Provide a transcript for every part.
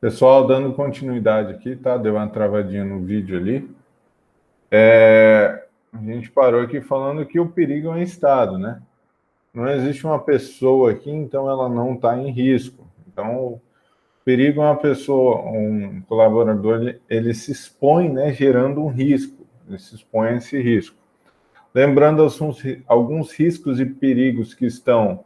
Pessoal, dando continuidade aqui, tá? Deu uma travadinha no vídeo ali. A gente parou aqui falando que o perigo é um estado, né? Não existe uma pessoa aqui, então ela não está em risco. Então, o perigo é uma pessoa, um colaborador, ele se expõe, né, gerando um risco. Ele se expõe a esse risco. Lembrando alguns riscos e perigos que estão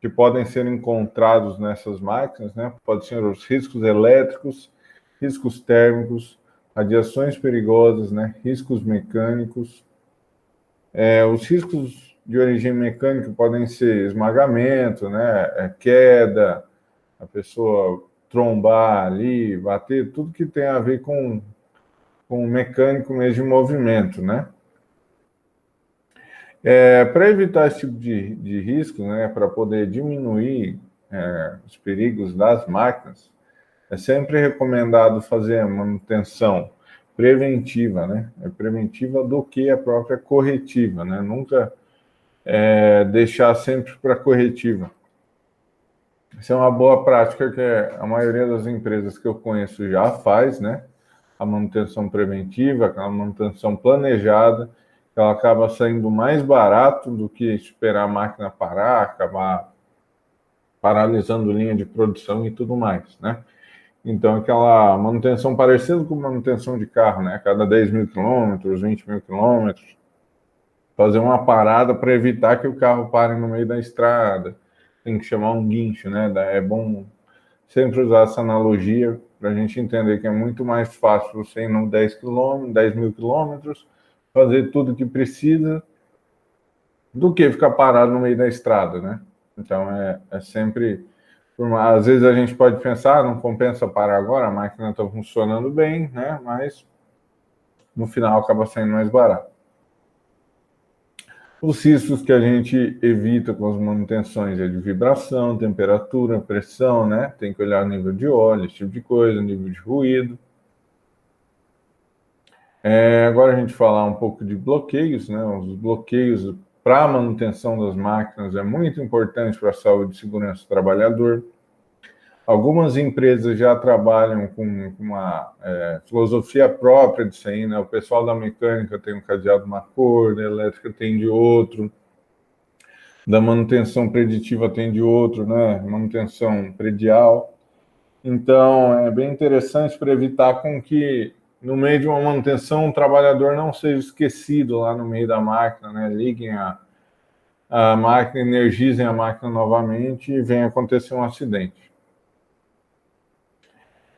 que podem ser encontrados nessas máquinas, né? Podem ser os riscos elétricos, riscos térmicos, radiações perigosas, né? Riscos mecânicos. Os riscos de origem mecânica podem ser esmagamento, né? Queda, a pessoa trombar ali, bater, tudo que tem a ver com o mecânico mesmo de movimento, né? Para evitar esse tipo de risco, né, para poder diminuir os perigos das máquinas, é sempre recomendado fazer a manutenção preventiva, né? É preventiva do que a própria corretiva, né? Nunca deixar sempre para corretiva. Isso é uma boa prática que a maioria das empresas que eu conheço já faz, né? A manutenção preventiva, aquela manutenção planejada, que ela acaba saindo mais barato do que esperar a máquina parar, acabar paralisando linha de produção e tudo mais, né? Então, aquela manutenção parecida com manutenção de carro, né? A cada 10 mil quilômetros, 20 mil quilômetros, fazer uma parada para evitar que o carro pare no meio da estrada. Tem que chamar um guincho, né? É bom sempre usar essa analogia para a gente entender que é muito mais fácil você ir no 10 quilômetros, 10 mil quilômetros, fazer tudo o que precisa, do que ficar parado no meio da estrada, né? Então, é sempre... Às vezes a gente pode pensar, não compensa parar agora, a máquina está funcionando bem, né? Mas no final acaba saindo mais barato. Os riscos que a gente evita com as manutenções é de vibração, temperatura, pressão, né? Tem que olhar o nível de óleo, esse tipo de coisa, nível de ruído. Agora a gente falar um pouco de bloqueios, né? Os bloqueios para a manutenção das máquinas é muito importante para a saúde e segurança do trabalhador. Algumas empresas já trabalham com uma filosofia própria disso aí, né? O pessoal da mecânica tem um cadeado de uma cor, da elétrica tem de outro, da manutenção preditiva tem de outro, né? Manutenção predial. Então, é bem interessante para evitar com que, no meio de uma manutenção, o trabalhador não seja esquecido lá no meio da máquina, né? Liguem a máquina, energizem a máquina novamente e venha acontecer um acidente.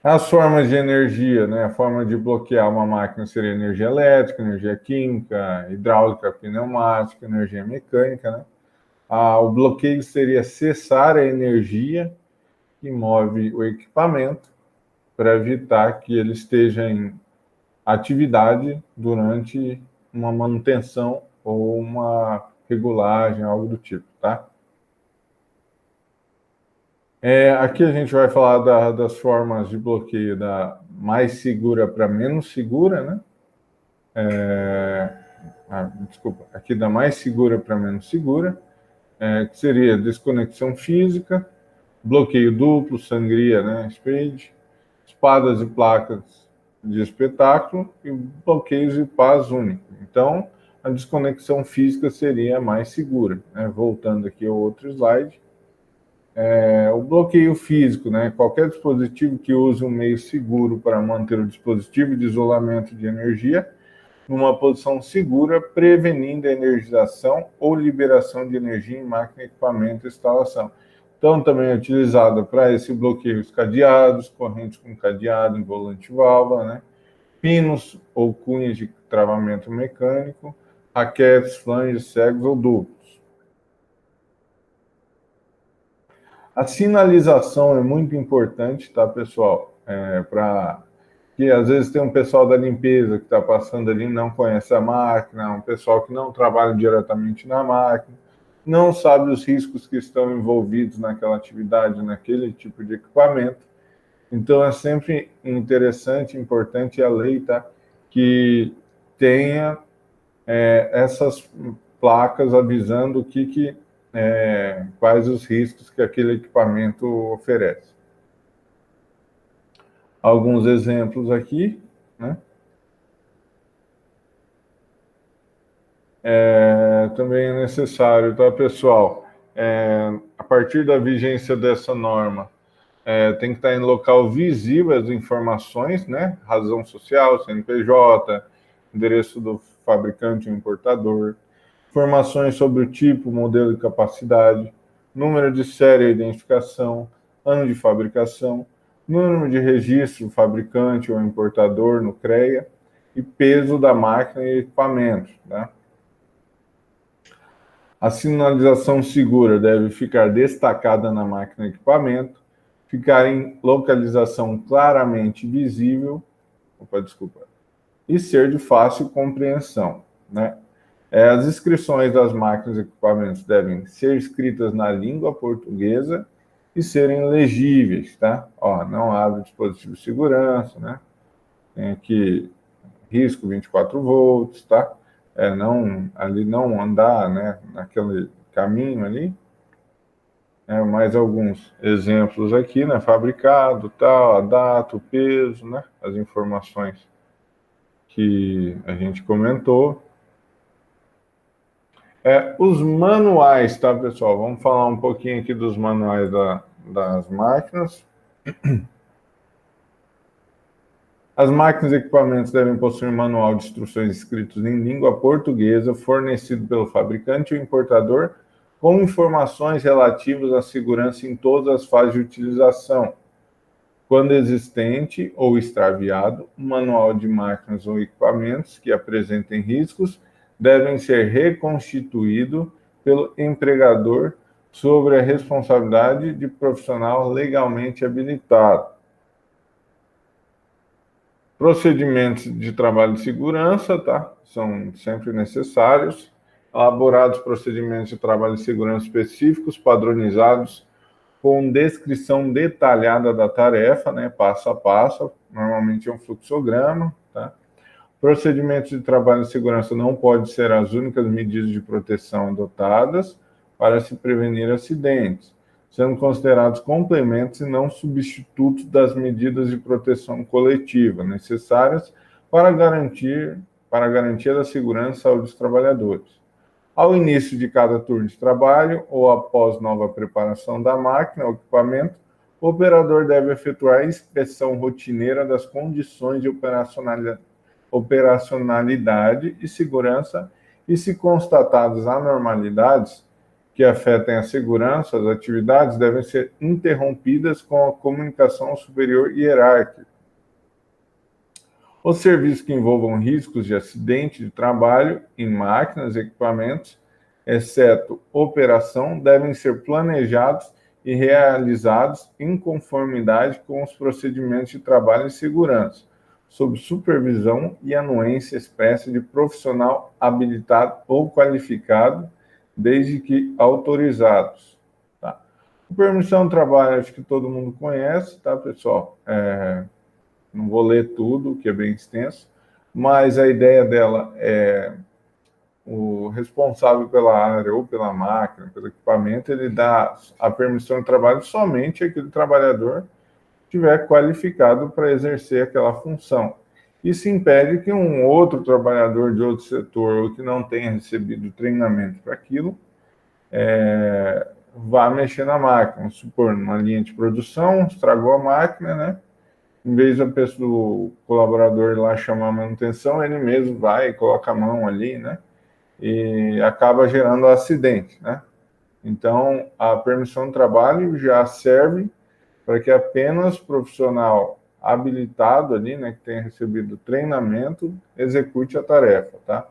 As formas de energia, né? A forma de bloquear uma máquina seria energia elétrica, energia química, hidráulica, pneumática, energia mecânica, né? O bloqueio seria cessar a energia que move o equipamento para evitar que ele esteja em atividade durante uma manutenção ou uma regulagem, algo do tipo, tá? Aqui a gente vai falar das formas de bloqueio da mais segura para menos segura, né? Desculpa, aqui da mais segura para menos segura, que seria desconexão física, bloqueio duplo, sangria, né? Speed, espadas e placas de espetáculo e bloqueios de paz único. Então, a desconexão física seria a mais segura, né? Voltando aqui ao outro slide. O bloqueio físico, né? Qualquer dispositivo que use um meio seguro para manter o dispositivo de isolamento de energia numa posição segura, prevenindo a energização ou liberação de energia em máquina, equipamento e instalação. Então, também é utilizado para esse bloqueio os cadeados, correntes com cadeado em volante válvula, né? Pinos ou cunhas de travamento mecânico, raquetes, flanges, cegos ou duplos. A sinalização é muito importante, tá, pessoal? Para que às vezes tem um pessoal da limpeza que está passando ali, não conhece a máquina, um pessoal que não trabalha diretamente na máquina, não sabe os riscos que estão envolvidos naquela atividade, naquele tipo de equipamento. Então é sempre interessante, importante a lei, tá, que tenha essas placas avisando o que quais os riscos que aquele equipamento oferece. Alguns exemplos aqui, né? Também é necessário, tá, pessoal? A partir da vigência dessa norma, tem que estar em local visível as informações, né? Razão social, CNPJ, endereço do fabricante ou importador, informações sobre o tipo, modelo e capacidade, número de série e identificação, ano de fabricação, número de registro fabricante ou importador no CREA e peso da máquina e equipamento, né? A sinalização segura deve ficar destacada na máquina e equipamento, ficar em localização claramente visível, e ser de fácil compreensão, né? As inscrições das máquinas e equipamentos devem ser escritas na língua portuguesa e serem legíveis, tá? Ó, não abre dispositivo de segurança, né? Tem aqui risco 24 volts, tá? Não andar, né, naquele caminho ali. Mais alguns exemplos aqui, né? Fabricado, tal, a data, o peso, né? As informações que a gente comentou. Os manuais, tá, pessoal? Vamos falar um pouquinho aqui dos manuais das máquinas. As máquinas e equipamentos devem possuir manual de instruções escritos em língua portuguesa, fornecido pelo fabricante ou importador, com informações relativas à segurança em todas as fases de utilização. Quando existente ou extraviado, o manual de máquinas ou equipamentos que apresentem riscos devem ser reconstituído pelo empregador sobre a responsabilidade de profissional legalmente habilitado. Procedimentos de trabalho de segurança, tá? São sempre necessários. Elaborados procedimentos de trabalho de segurança específicos, padronizados, com descrição detalhada da tarefa, né? Passo a passo. Normalmente é um fluxograma, tá? Procedimentos de trabalho de segurança não podem ser as únicas medidas de proteção adotadas para se prevenir acidentes, sendo considerados complementos e não substitutos das medidas de proteção coletiva necessárias para a garantia da segurança e saúde dos trabalhadores. Ao início de cada turno de trabalho ou após nova preparação da máquina ou equipamento, o operador deve efetuar a inspeção rotineira das condições de operacionalidade e segurança e, se constatadas anormalidades que afetem a segurança, as atividades devem ser interrompidas com a comunicação ao superior hierárquico. Os serviços que envolvam riscos de acidente de trabalho em máquinas e equipamentos, exceto operação, devem ser planejados e realizados em conformidade com os procedimentos de trabalho e segurança, sob supervisão e anuência expressa de profissional habilitado ou qualificado, desde que autorizados. Tá? A permissão de trabalho, acho que todo mundo conhece, tá, pessoal? Não vou ler tudo, que é bem extenso, mas a ideia dela é o responsável pela área ou pela máquina, pelo equipamento, ele dá a permissão de trabalho somente àquele trabalhador que estiver qualificado para exercer aquela função. Isso impede que um outro trabalhador de outro setor ou que não tenha recebido treinamento para aquilo vá mexer na máquina. Vamos supor, numa linha de produção, estragou a máquina, né? Em vez do colaborador ir lá chamar a manutenção, ele mesmo vai e coloca a mão ali, né? E acaba gerando acidente, né? Então, a permissão de trabalho já serve para que apenas profissional habilitado ali, né, que tenha recebido treinamento, execute a tarefa, tá?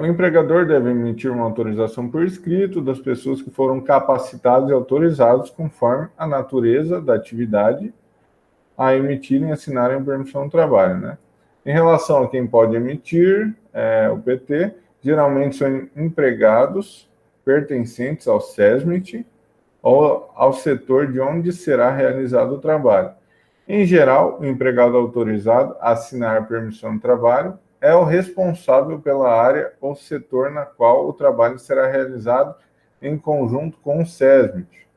O empregador deve emitir uma autorização por escrito das pessoas que foram capacitadas e autorizadas conforme a natureza da atividade a emitirem e assinarem a permissão de trabalho, né? Em relação a quem pode emitir o PT, geralmente são empregados pertencentes ao SESMIT ou ao setor de onde será realizado o trabalho. Em geral, o empregado autorizado a assinar a permissão de trabalho é o responsável pela área ou setor na qual o trabalho será realizado em conjunto com o SESMIT.